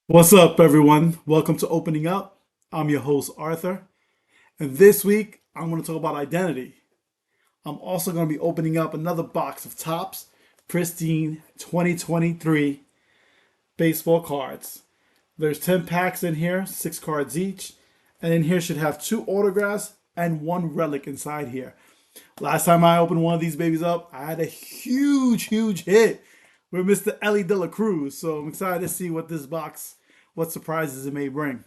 What's up, everyone? Welcome to Opening Up. I'm your host, Arthur, and this week I'm going to talk about identity. I'm also going to be opening up another box of Topps Pristine 2023 baseball cards. There's 10 packs in here, 6 cards each, and in here should have 2 autographs and 1 relic inside here. Last time I opened one of these babies up, I had a huge hit with Mr. Ellie De La Cruz. So I'm excited to see what surprises it may bring.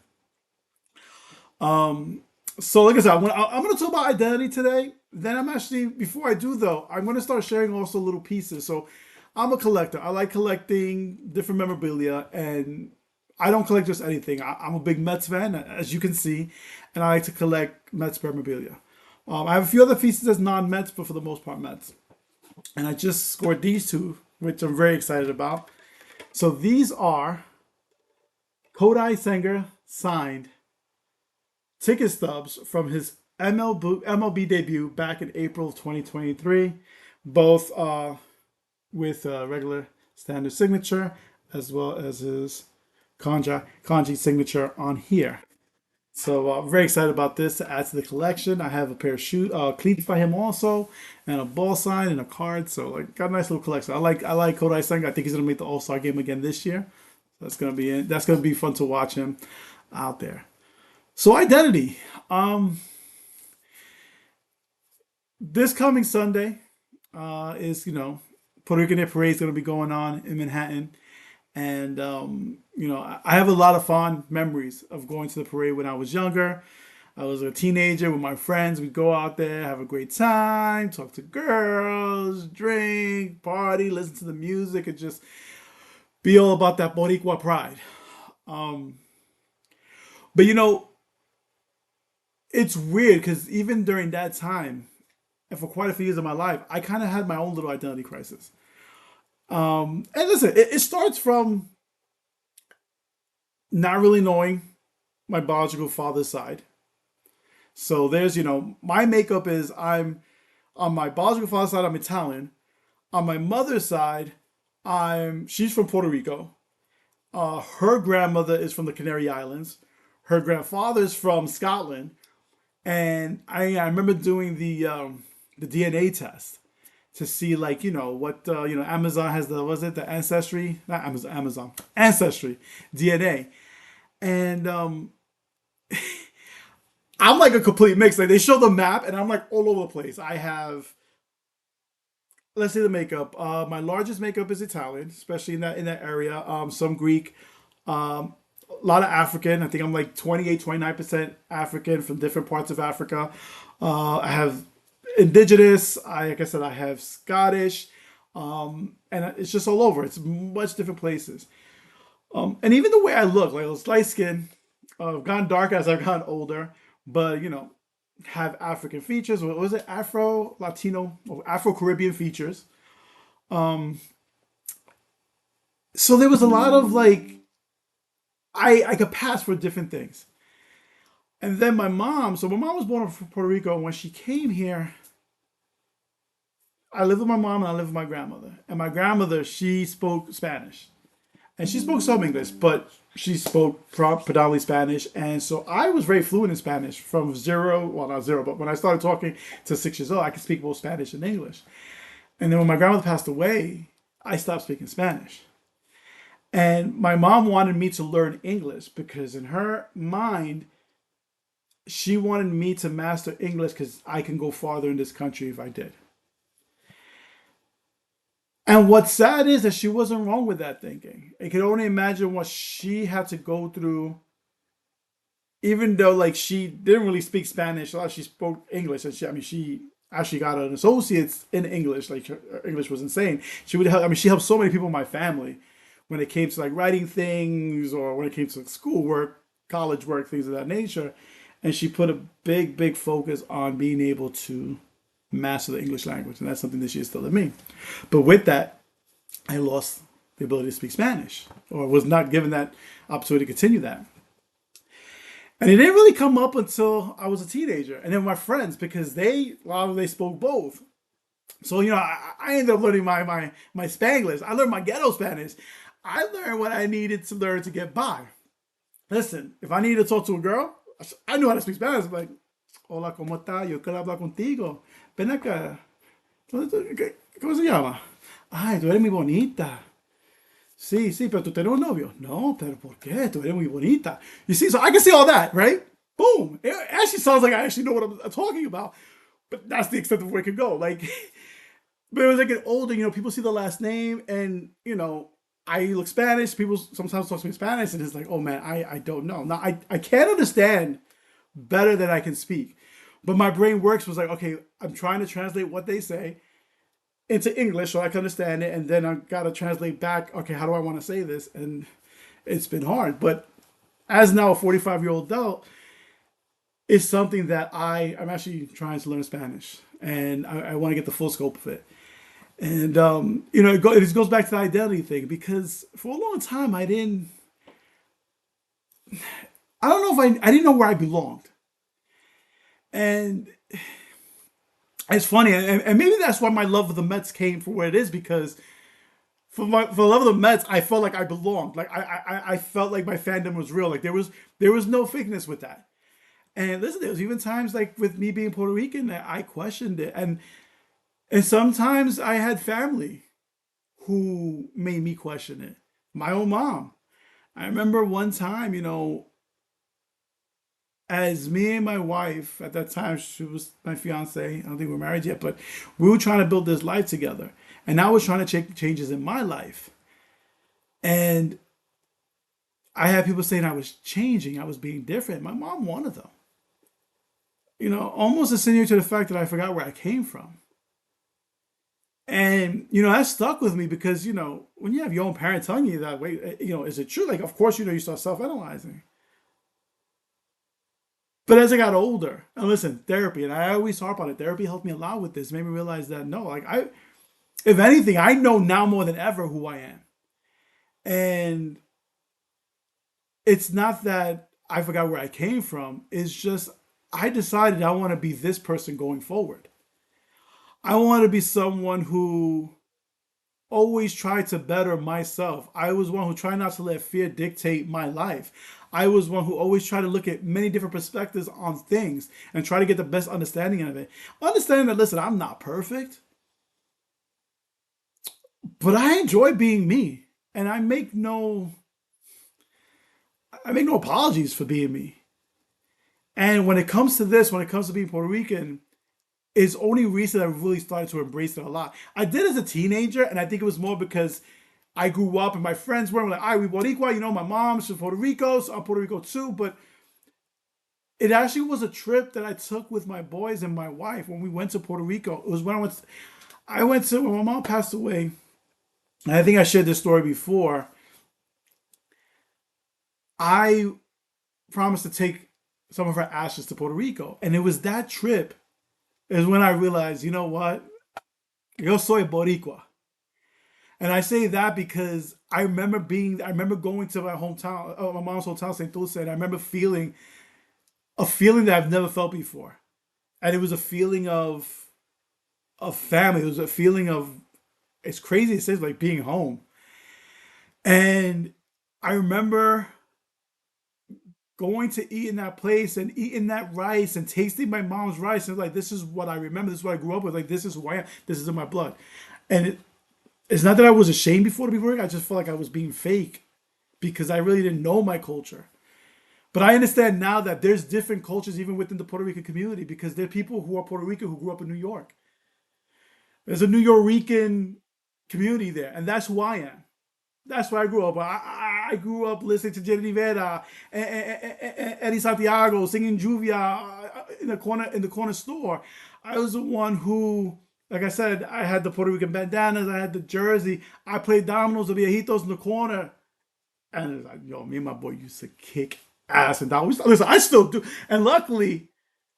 So like I said, I'm going to talk about identity today. Then before I do though, I'm going to start sharing also little pieces. So I'm a collector. I like collecting different memorabilia, and I don't collect just anything. I'm a big Mets fan, as you can see, and I like to collect Mets memorabilia. I have a few other pieces as non-Mets, but for the most part Mets. And I just scored these two, which I'm very excited about. So these are Kodai Senga signed ticket stubs from his MLB debut back in April of 2023, both with a regular standard signature as well as his kanji signature on here. So I'm very excited about this to add to the collection. I have a pair of cleats by him also, and a ball sign and a card. So like, got a nice little collection. I like Kodai Senga. I think he's gonna make the All Star game again this year. So that's gonna be fun to watch him out there. So identity. This coming Sunday is Puerto Rican Day Parade is gonna be going on in Manhattan. And I have a lot of fond memories of going to the parade when I was younger. I was a teenager with my friends. We'd go out there, have a great time, talk to girls, drink, party, listen to the music, and just be all about that Boricua pride. Um, but it's weird because even during that time, and for quite a few years of my life, I kind of had my own little identity crisis. And listen, it starts from not really knowing my biological father's side. So there's, my makeup is I'm on my biological father's side, I'm Italian. On my mother's side, she's from Puerto Rico. Her grandmother is from the Canary Islands. Her grandfather's from Scotland. And I remember doing the DNA test to see like what Amazon has the was it the ancestry not Amazon ancestry DNA, and I'm like a complete mix. Like they show the map and I'm like all over the place. I have, let's say, the makeup. My largest makeup is Italian, especially in that area. Some Greek, a lot of African. I think I'm like 28, 29% African from different parts of Africa. I have indigenous. Like I said, I have Scottish, and it's just all over. It's much different places. And even the way I look, like I was light skin, I've gone dark as I've gotten older, but have African features. What was it? Afro Latino, or Afro Caribbean features. Um, so there was a lot of like I could pass for different things. And then my mom was born in Puerto Rico. And when she came here, I lived with my mom and I lived with my grandmother. And my grandmother, she spoke Spanish. And she spoke some English, but she spoke predominantly Spanish. And so I was very fluent in Spanish from zero, well, not zero, but when I started talking to 6 years old, I could speak both Spanish and English. And then when my grandmother passed away, I stopped speaking Spanish. And my mom wanted me to learn English because in her mind, she wanted me to master English because I can go farther in this country if I did. And what's sad is that she wasn't wrong with that thinking. I can only imagine what she had to go through, even though like she didn't really speak Spanish, a lot she spoke English, and she actually got an associate's in English. Like her English was insane. She would help. I mean, she helped so many people in my family when it came to like writing things or when it came to schoolwork, college work, things of that nature. And she put a big focus on being able to master the English language, and that's something that she instilled in me. But with that, I lost the ability to speak Spanish, or was not given that opportunity to continue that. And it didn't really come up until I was a teenager, and then my friends, because a lot of them, they spoke both. So I ended up learning my Spanglish. I learned my ghetto Spanish. I learned what I needed to learn to get by. Listen, if I needed to talk to a girl, I knew how to speak Spanish. I'm like, hola, ¿cómo está? Yo quiero hablar contigo. Ven acá. ¿Cómo se llama? Ay, tú eres muy bonita. Sí, sí, pero tú tienes un novio. No, pero ¿por qué? Tú eres muy bonita. You see, so I can see all that, right? Boom. It actually sounds like I actually know what I'm talking about. But that's the extent of where it could go. Like, but it was like an older, people see the last name and, I look Spanish. People sometimes talk to me in Spanish and it's like, oh man, I don't know. Now, I can't understand better than I can speak. But my brain works was like, okay, I'm trying to translate what they say into English so I can understand it. And then I got to translate back, okay, how do I want to say this? And it's been hard. But as now a 45-year-old adult, it's something that I'm actually trying to learn Spanish. And I want to get the full scope of it. And, it just goes back to the identity thing because for a long time, I don't know if I didn't know where I belonged. And it's funny. And maybe that's why my love of the Mets came for what it is because for the love of the Mets, I felt like I belonged. Like I felt like my fandom was real. Like there was no fakeness with that. And listen, there was even times like with me being Puerto Rican that I questioned it. And sometimes I had family who made me question it. My own mom. I remember one time, as me and my wife, at that time, she was my fiance. I don't think we were married yet, but we were trying to build this life together. And I was trying to make changes in my life. And I had people saying I was changing, I was being different. My mom wanted them. Almost insinuating to the fact that I forgot where I came from. And that stuck with me because when you have your own parent telling you that, wait, is it true? Like, of course, you start self-analyzing. But as I got older, and listen, therapy, and I always harp on it, therapy helped me a lot with this. Made me realize that no, like if anything, I know now more than ever who I am, and it's not that I forgot where I came from. It's just I decided I want to be this person going forward. I want to be someone who always tried to better myself. I was one who tried not to let fear dictate my life. I was one who always tried to look at many different perspectives on things and try to get the best understanding of it. Understanding that, listen, I'm not perfect, but I enjoy being me, and I make no apologies for being me. And when it comes to this, when it comes to being Puerto Rican, it's only recently I really started to embrace it a lot. I did as a teenager, and I think it was more because I grew up and my friends were like, all right, we Boricua, my mom's from Puerto Rico, so I'm Puerto Rico too. But it actually was a trip that I took with my boys and my wife when we went to Puerto Rico. It was when when my mom passed away, and I think I shared this story before. I promised to take some of her ashes to Puerto Rico. And it was that trip is when I realized, you know what? Yo soy Boricua. And I say that because I remember going to my hometown, my mom's hometown, St. Lucia, and I remember feeling a feeling that I've never felt before. And it was a feeling of family. It was a feeling of, it's crazy, it says like being home. And I remember going to eat in that place and eating that rice and tasting my mom's rice and like this is what I remember, this is what I grew up with, like this is who I am, this is in my blood. And it's not that I was ashamed before to be Puerto Rican, I just felt like I was being fake because I really didn't know my culture. But I understand now that there's different cultures even within the Puerto Rican community because there are people who are Puerto Rican who grew up in New York. There's a New Yorican community there, and that's who I am. That's where I grew up. I grew up listening to Jenny Rivera, Eddie Santiago singing Juvia in the corner store. I was the one who, like I said, I had the Puerto Rican bandanas, I had the jersey. I played dominoes, the viejitos in the corner, and it's like, yo, me and my boy used to kick ass and down. Listen, I still do, and luckily,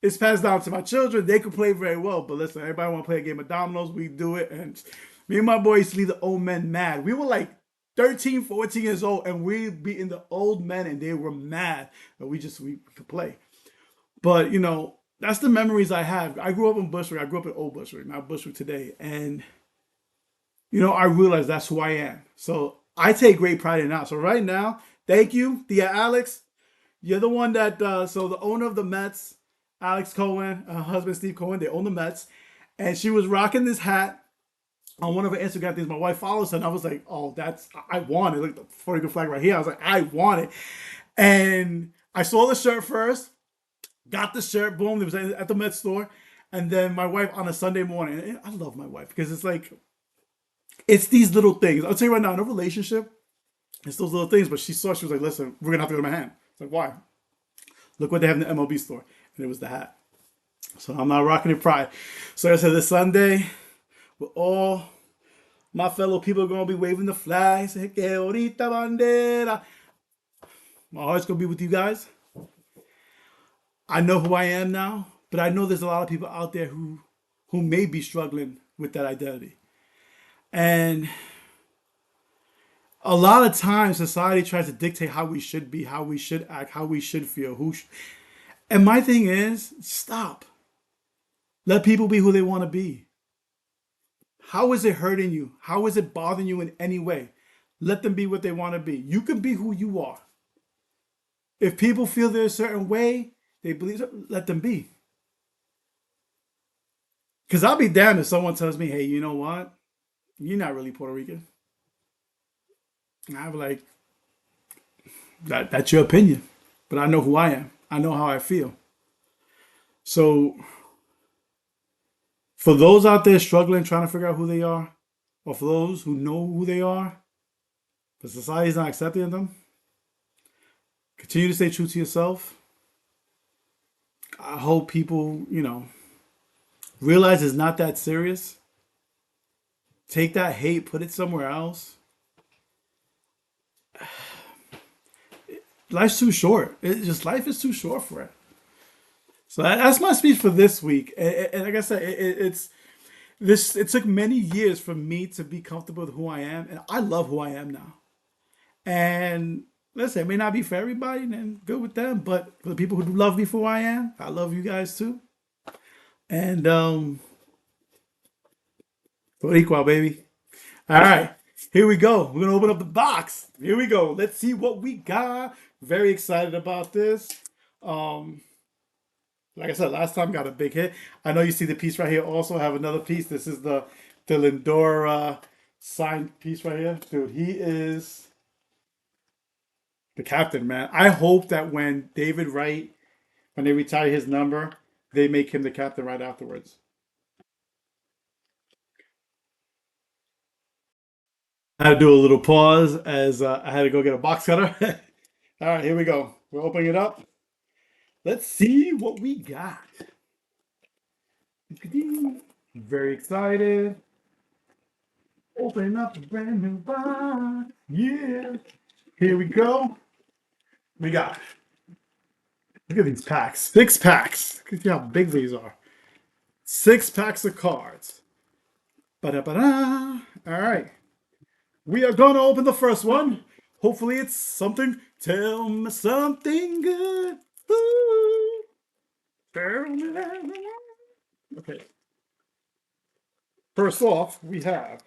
it's passed down to my children. They can play very well, but listen, everybody want to play a game of dominoes. We do it, and me and my boy used to leave the old men mad. We were like 13, 14 years old, and we beating the old men, and they were mad. But we could play. But that's the memories I have. I grew up in Bushwick. I grew up in Old Bushwick, not Bushwick today, and I realized that's who I am. So I take great pride in that. So right now, thank you, Tia Alex. You're the one that so the owner of the Mets, Alex Cohen, her husband Steve Cohen, they own the Mets, and she was rocking this hat on one of her Instagram things. My wife follows her, and I was like, "Oh, that's I want it." Look, the Puerto Rican flag right here. I was like, "I want it," and I saw the shirt first, got the shirt, boom, it was at the Met store, and then my wife on a Sunday morning. And I love my wife because it's like it's these little things. I'll tell you right now, in a relationship, it's those little things. But she saw, she was like, "Listen, we're gonna have to go to my hand." It's like, why? Look what they have in the MLB store, and it was the hat. So I'm not rocking it pride. So like I said, this Sunday, we're all my fellow people are gonna be waving the flags. Que bonita bandera. My heart's gonna be with you guys. I know who I am now, but I know there's a lot of people out there who may be struggling with that identity. And a lot of times society tries to dictate how we should be, how we should act, how we should feel. And my thing is, stop. Let people be who they want to be. How is it hurting you? How is it bothering you in any way? Let them be what they want to be. You can be who you are. If people feel they're a certain way, they believe, let them be. Because I'll be damned if someone tells me, hey, you know what? You're not really Puerto Rican. And I'll be like, that's your opinion. But I know who I am. I know how I feel. So for those out there struggling, trying to figure out who they are, or for those who know who they are, but society's not accepting them, continue to stay true to yourself. I hope people, realize it's not that serious. Take that hate, put it somewhere else. Life's too short. Life is too short for it. So that's my speech for this week. And like I said, it's this. It took many years for me to be comfortable with who I am, and I love who I am now. And listen, it may not be for everybody, and good with them. But for the people who love me for who I am, I love you guys too. And Boricua, baby. All right, here we go. We're gonna open up the box. Here we go. Let's see what we got. Very excited about this. Um, like I said, last time got a big hit. I know you see the piece right here. Also have another piece. This is the Lindor signed piece right here, dude. He is the captain, man. I hope that when David Wright, when they retire his number, they make him the captain right afterwards. I had to do a little pause as I had to go get a box cutter. All right, here we go. We're opening it up. Let's see what we got. Very excited. Opening up a brand new box. Yeah. Here we go. We got, look at these packs. 6 packs. Look at how big these are. 6 packs of cards. Ba-da-ba-da. All right. We are going to open the first one. Hopefully it's something. Tell me something good. Ooh. Tell me that. Okay. First off, we have.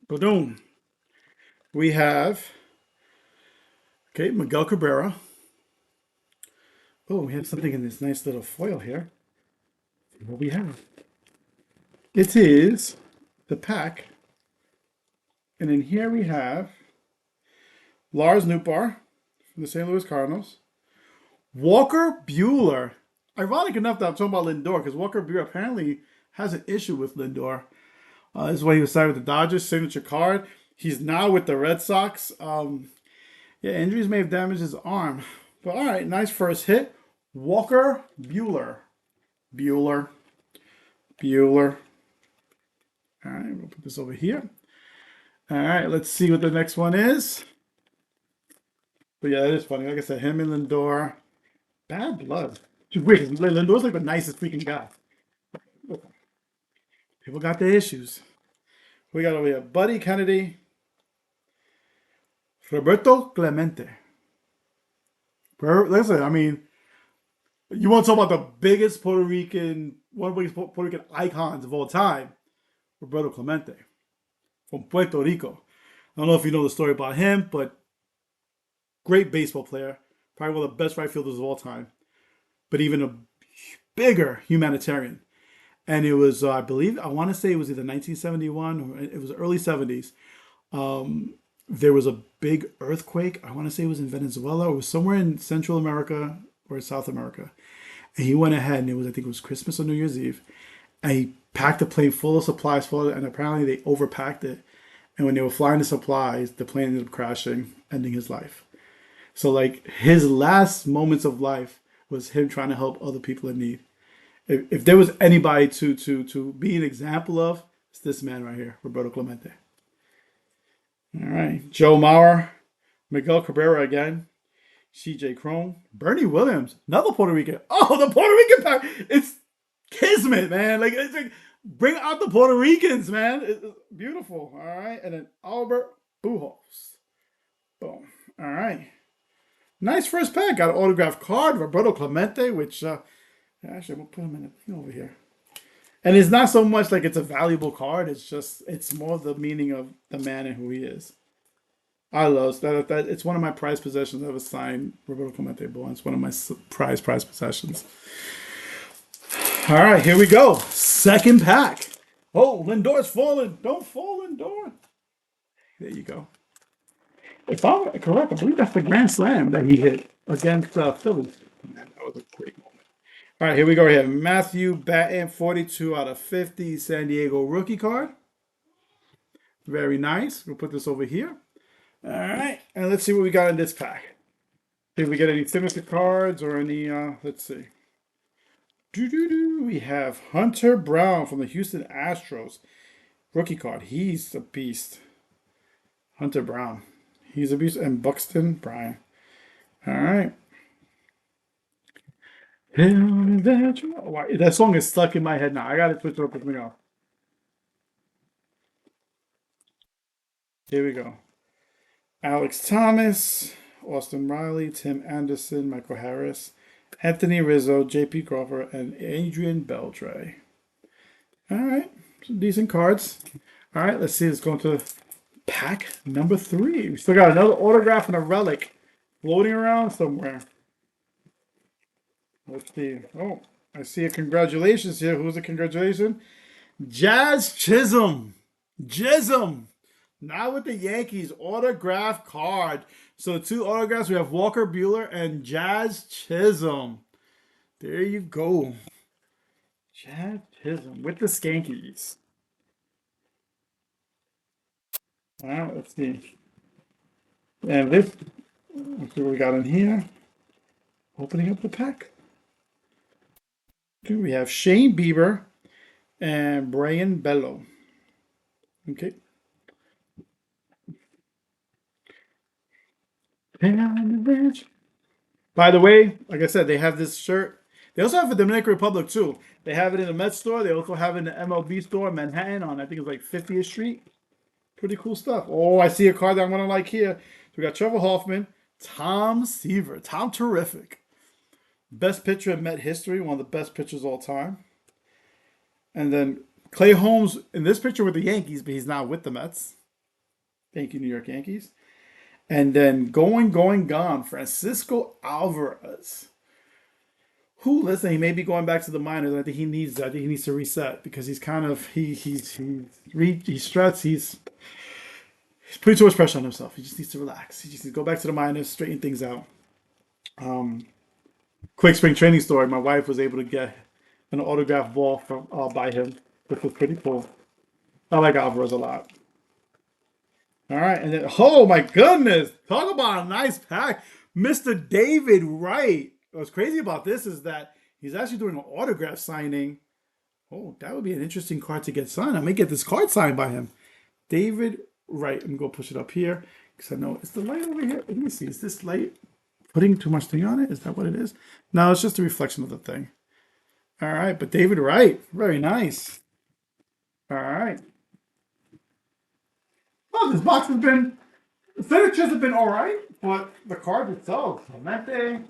Boom. We have. Okay, Miguel Cabrera. Oh, we have something in this nice little foil here. See what we have. It is the pack. And in here we have Lars Nootbaar from the St. Louis Cardinals. Walker Buehler. Ironic enough that I'm talking about Lindor because Walker Buehler apparently has an issue with Lindor. This is why he was signed with the Dodgers, signature card. He's now with the Red Sox. Yeah, injuries may have damaged his arm. But all right, nice first hit. Walker Buehler. Buehler. All right, we'll put this over here. All right, let's see what the next one is. But yeah, that is funny. Like I said, him and Lindor. Bad blood. It's weird. Lindor's like the nicest freaking guy. People got their issues. We got over here Buddy Kennedy. Roberto Clemente. Listen, I mean, you want to talk about the biggest Puerto Rican, one of the biggest Puerto Rican icons of all time, Roberto Clemente from Puerto Rico. I don't know if you know the story about him, but great baseball player, probably one of the best right fielders of all time, but even a bigger humanitarian. And it was, I believe, I want to say it was either 1971 or it was early 70s. There was a big earthquake. I want to say it was in Venezuela or it was somewhere in Central America or South America. And he went ahead and it was, I think it was Christmas or New Year's Eve. And he packed the plane full of supplies, and apparently they overpacked it. And when they were flying the supplies, the plane ended up crashing, ending his life. So, like, his last moments of life was him trying to help other people in need. If there was anybody to be an example of, it's this man right here, Roberto Clemente. All right, Joe Mauer, Miguel Cabrera again, C.J. Cron, Bernie Williams, another Puerto Rican. Oh, the Puerto Rican pack! It's kismet, man. Like, it's like bring out the Puerto Ricans, man. It's beautiful. All right, and then Albert Pujols. Boom. All right. Nice first pack. Got an autographed card, Roberto Clemente, which actually we'll put him in a thing over here. And it's not so much like it's a valuable card. It's more the meaning of the man and who he is. I love that. It's one of my prized possessions. I have a signed Roberto Clemente ball. It's one of my prized possessions. All right, here we go. Second pack. Oh, Lindor's falling. Don't fall, Lindor. There you go. If I'm correct, I believe that's the grand slam that he hit against Phillies. Man, that was a great moment. All right, here we go. Here, Matthew Batten, 42 out of 50, San Diego rookie card. Very nice. We'll put this over here. All right, and let's see what we got in this pack. Did we get any signature cards or any? Let's see. We have Hunter Brown from the Houston Astros, rookie card. He's a beast. Hunter Brown. He's a beast. And Buxton Bryan. All right. That song is stuck in my head now. I got to switch it up with me off. Here we go. Alex Thomas, Austin Riley, Tim Anderson, Michael Harris, Anthony Rizzo, J.P. Crawford, and Adrian Beltre. All right. Some decent cards. All right. Let's see. Let's go into pack number 3. We still got another autograph and a relic floating around somewhere. Let's see. Oh, I see a congratulations here. Who's a congratulation? Jazz Chisholm. Chisholm. Now with the Yankees. Autograph card. So 2 autographs. We have Walker Buehler and Jazz Chisholm. There you go. Jazz Chisholm with the Skankies. All right, let's see. And let's see what we got in here. Opening up the pack. Okay, we have Shane Bieber and Brian Bello. Okay. By the way, like I said, they have this shirt. They also have it in the Dominican Republic too. They have it in the Met store. They also have it in the MLB store in Manhattan on, I think it's like 50th Street. Pretty cool stuff. Oh, I see a card that I'm going to like here. So we got Trevor Hoffman, Tom Seaver. Tom Terrific. Best pitcher in Met history. One of the best pitchers of all time. And then Clay Holmes in this picture with the Yankees, but he's not with the Mets. Thank you, New York Yankees. And then gone, Francisco Alvarez. Who, listen, he may be going back to the minors. I think he needs to reset because he's kind of he struts. He's putting too much pressure on himself. He just needs to relax. He just needs to go back to the minors, straighten things out. Quick spring training story. My wife was able to get an autographed ball from by him, which was pretty cool. I like Alvarez a lot. All right, and then oh my goodness, talk about a nice pack, Mr. David Wright. What's crazy about this is that he's actually doing an autograph signing. Oh, that would be an interesting card to get signed. I may get this card signed by him. David Wright. I'm going to push it up here because I know it's the light over here. Let me see. Is this light putting too much thing on it? Is that what it is? No, it's just a reflection of the thing. All right, but David Wright. Very nice. All right. Well, this box has been, the signatures have been all right, but the card itself, Clemente,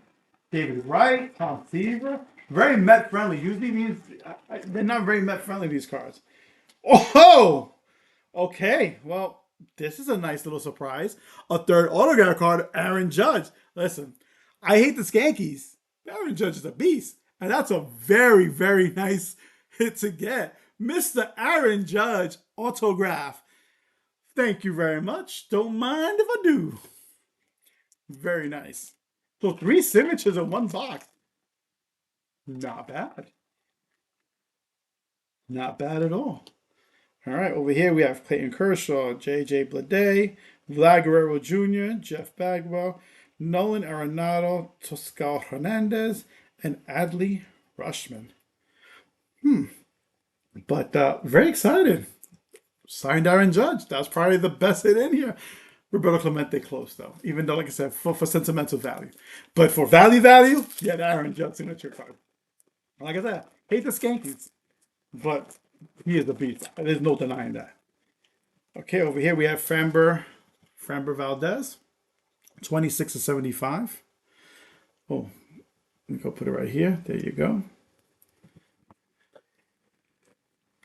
David Wright, Tom Seaver, very Met friendly. Usually these, they're not very Met friendly, these cards. Oh, okay. Well, This is a nice little surprise. A third autograph card, Aaron Judge. Listen, I hate the Skankies. Aaron Judge is a beast. And that's a very, very nice hit to get. Mr. Aaron Judge autograph. Thank you very much. Don't mind if I do. Very nice. So three signatures in one box. Not bad. Not bad at all. All right, over here we have Clayton Kershaw, J.J. Bleday, Vlad Guerrero Jr., Jeff Bagwell, Nolan Arenado, Toscal Hernandez, and Adley Rushman. But very excited. Signed Aaron Judge. That's probably the best hit in here. Roberto Clemente close though, even though, like I said, for sentimental value. But for value, yeah, the Aaron Judge signature card. Like I said, hate the Skankies, but he is a beast. There's no denying that. Okay, over here we have Framber Valdez, 26 of 75. Oh, let me go put it right here. There you go.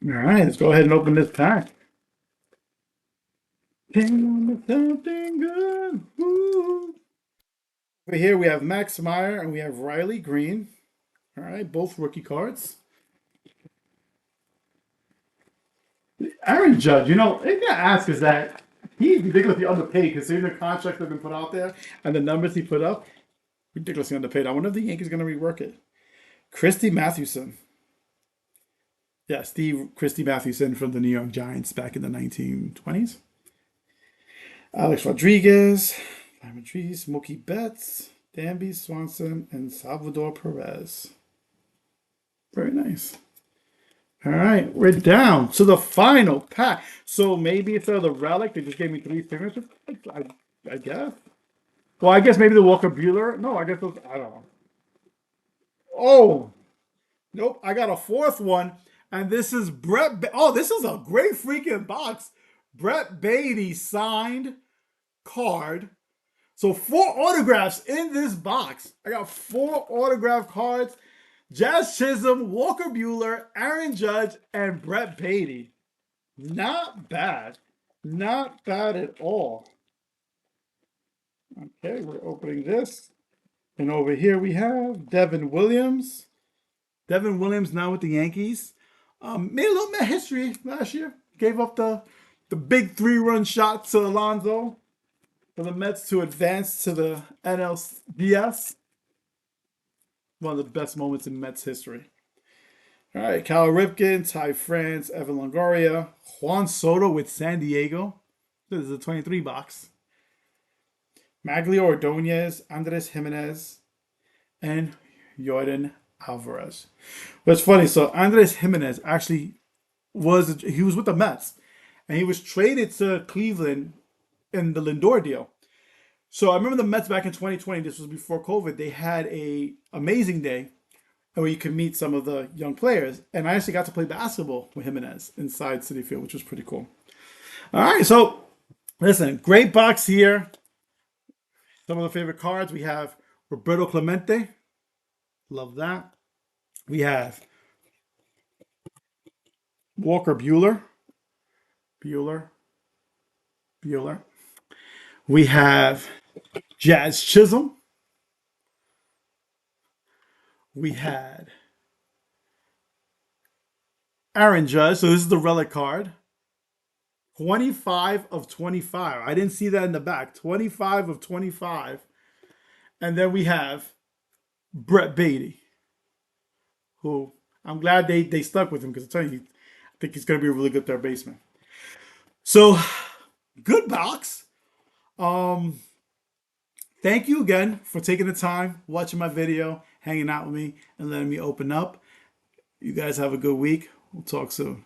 All right, let's go ahead and open this pack. Something good. Woo. Over here we have Max Meyer and we have Riley Green. All right, both rookie cards. Aaron Judge, you know, thing I ask is that he's ridiculously underpaid considering the contracts that have been put out there and the numbers he put up. Ridiculously underpaid. I wonder if the Yankees are going to rework it. Christy Mathewson. Yeah, Christy Mathewson from the New York Giants back in the 1920s. Alex Rodriguez, Mookie Betts, Danby Swanson, and Salvador Perez. Very nice. All right, we're down to the final pack. So maybe instead of the relic, they just gave me three signatures. I guess. Well, I guess maybe the Walker Buehler. No, I guess those. I don't know. Oh, nope. I got a fourth one, and this is oh, this is a great freaking box. Brett Beatty signed card. So 4 autographs in this box. I got 4 autograph cards. Jazz Chisholm, Walker Buehler, Aaron Judge, and Brett Beatty. Not bad. Not bad at all. Okay, we're opening this. And over here we have Devin Williams. Devin Williams now with the Yankees. Made a little bit of history last year. Gave up the big 3-run shot to Alonso for the Mets to advance to the NLDS. One of the best moments in Mets history. All right, Cal Ripken, Ty France, Evan Longoria, Juan Soto with San Diego. This is a 23 box. Maglio Ordonez, Andres Jimenez, and Jordan Alvarez. What's funny, so Andres Jimenez actually was with the Mets, and he was traded to Cleveland in the Lindor deal. So I remember the Mets back in 2020, this was before COVID, they had a amazing day where you could meet some of the young players. And I actually got to play basketball with Jimenez inside Citi Field, which was pretty cool. All right, so listen, great box here. Some of the favorite cards. We have Roberto Clemente. Love that. We have Walker Buehler. We have Jazz Chisholm. We had Aaron Judge. So this is the relic card. 25 of 25. I didn't see that in the back. 25 of 25. And then we have Brett Beatty, who I'm glad they stuck with him because I'm telling you, I think he's going to be a really good third baseman. So, good box. Thank you again for taking the time, watching my video, hanging out with me, and letting me open up. You guys have a good week. We'll talk soon.